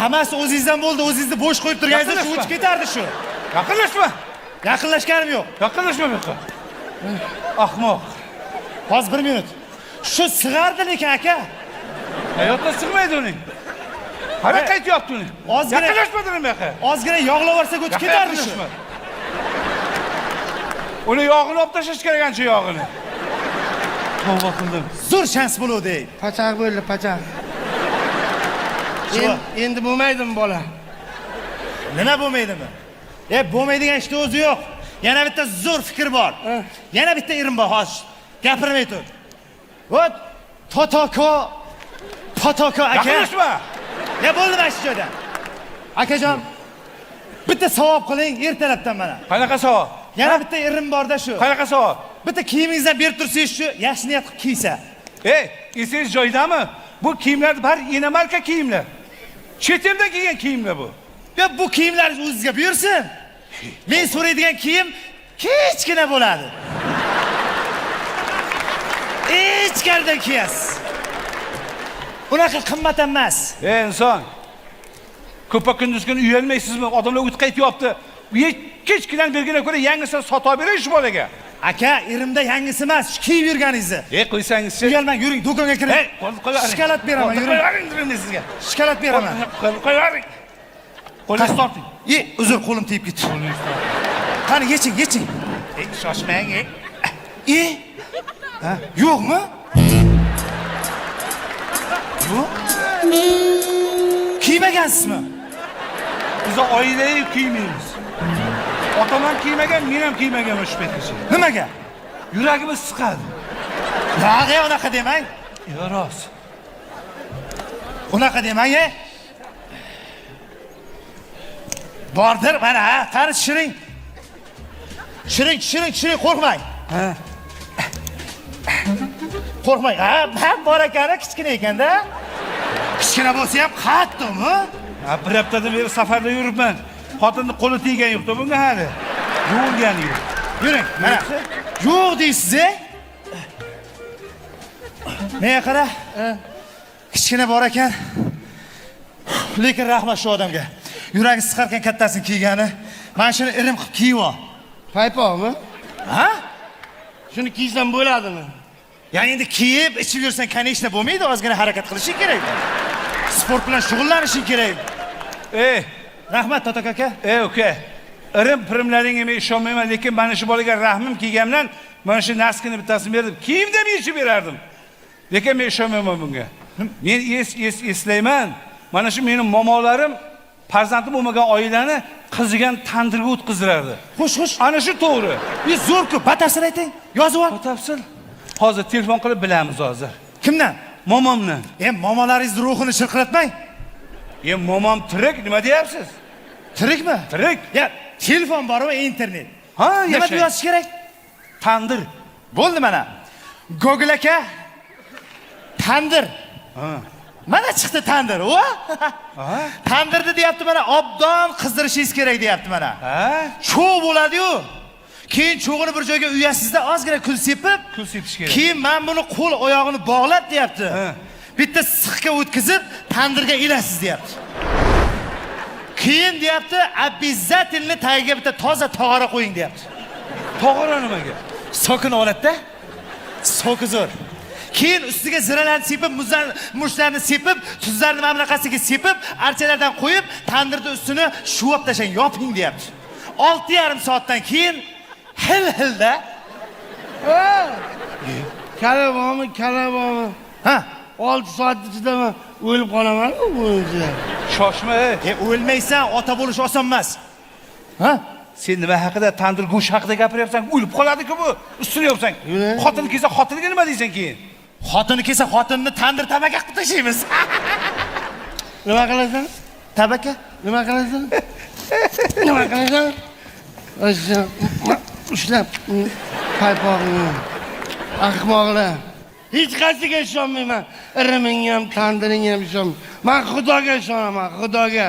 hammasi o'zingizdan bo'ldi, o'zingizni bo'sh qo'yib turganingizda shu o'tib ketardi shu. Yaqinlashma. Yaqinlashganim yo'q. Yaqinlashma bu yoqqa. Ahmoq. Hozir 1 minut. Shu sig'ardi lekin aka. Hayotda sig'maydi uning. Hara qaytyapti uni. Yaqinlashma dedim yoqqa. Ozgina yog'lab olsak o'tib ketardi shu. Uni yog'ini olib tashlash kerak ancha yog'ini. Tavba qildim. Zo'r shans bo'ldi. Pachaq bo'ldi, pachaq. Endi bo'lmaydimi bola? Nima bo'lmaydimi? Bo'lmaydigan ishning o'zi yo'q. Yana bitta zo'r fikr bor. Yana bitta irim bor, hozir. Gapirmay tur. Ot, Totoko aka. Yaqinlashma. Bo'ldi mana shu joyda. Akajon, bitta savob qiling ertalabdan mana. Qanaqa savob? Yana bitta irim borda shu. Qanaqa savob? Bitta kiyimingizdan berib tursangiz shu, yaxshi niyat qilib kiysa. Esingiz joyidami? Bu kiyimlar bari yeni marka kiyimlar. Chet elda kiygan kiyimlar bu. Bu kiyimlaringiz o'zingizga buyursin. Men so'raydigan kiyim kichkina bo'ladi. Ichkaridan kiyasiz. Unaqa qimmat emas. Inson. Ko'pa kunduz kuni uyalmaysizmi? Odamlar o't qaytyapti. Kichkinan berganga ko'ra yangisini sotib berish bolaga. Aka, irimda yangisi emas, kiyib yurganingizni. Qo'ysangizchi. Uyalmang, yuring, do'konga kiring. Shikolat beraman, yuring. Qo'ying sizga. Shikolat beraman. Qo'ying. Qo'lingizni torting. Uzr, qo'lim tegib ketdi. Qani, yeching. Shoshmang. Yo'qmi? Yo'q. Kiymagansizmi? Biz oilaviy kiymaymiz. Otam ham kiymagan, men ham kiymaganman shu paytgacha. Nimaga? Yuragimiz siqadi. Yo'q, unaqa demang. Rost. Unaqa demang, Bordir, mana, qani tushiring. Tushiring, qo'rqmang. Qo'rqmang. Bor ekani, kichkina ekanda. Kichkina bo'lsa ham qattiqmi? Bir haftadan beri safarda yuribman. Xotinning qo'li teggan yo'q-da bunga hali. Yuvilgani yo'q. Yuring, mana. Yo'q deysiz, Menga qara. Kichkina bor ekan. Lekin rahmat shu odamga. Yuragi siqarkan kattasini kiygani. Mana shuni irim qilib kiyib ol. Paypoqmi? Ha? Shuni kiysam bo'ladimi? Ya'ni endi kiyib, ichib yursan, kanishna bo'lmaydi, ozgina harakat qilishing kerak. Sport bilan shug'ullanishing kerak. Rahmat Totok aka. Uka. Irim-pirimlaringga men ishonmayman, lekin mana shu bolaga rahmim kelgandan mana shu naskini bittasini berdim. Kiyimda men yechib berardim. Lekin men ishonmayman bunga. Men eslayman. Mana shu mening momolarim farzandi bo'lmagan oilani qizigan tandirga o'tkazirardi. Xo'sh. Ana shu to'g'ri. Zo'r-ku, batafsil ayting. Yozib ol. Batafsil. Hozir telefon qilib bilamiz hozir. Kimdan? Momomdan. Momolaringizni ruhini shirqiratmang. Momom tirik, nima deyapsiz? Tirikmi? Tirik. Telefon bormi, internet? Nima deb yozish kerak? Tandir. Bo'ldi mana. Google aka. Tandir. Mana chiqdi tandir, Tandirni deyapti mana, obdon qizdirishingiz kerak deyapti mana. Cho'g' bo'ladi-yu. Keyin cho'g'ini bir joyga uyasizda ozgina kul sepish kerak. Keyin men buni qo'l oyog'ini bog'lab deyapti. Bitta siqqa o'tkazib tandirga ilasiz deyapti. Keyin deyapti, обязательно tagiga bitta toza tog'ora qo'ying deyapti. Tog'ora nimaga? Sokin holatda. So'ki zo'r. Keyin ustiga ziralarni sepib, muzlarni sepib, tuzlarni mana bunaqasiga sepib, archalardan qo'yib, tandirni ustini shuvab tashlang, yoping deyapti. 6,5 soatdan keyin hil-hilda. Kalabomi. 6 soat ichida o'lib qolaman-ku buncha. Shoshma. O'lmaysan, ota bo'lish oson emas. Sen nima haqida, tandir go'sht haqida gapiryapsan? O'lib qoladi-ku bu. Ustini yopsang. Xotin kelsa, xotiniga nima deysan keyin? Xotini kelsa, xotinni tandir tabaka qilib tashlaymiz. Nima qilasan? Tabaka? Nima qilasan? Ushlab paypoqni. Ahmoqlar. Hech qaysiga ishonmayman. Iriming ham, tandiring ham ishonmayman. Men Xudoga ishonaman, Xudoga.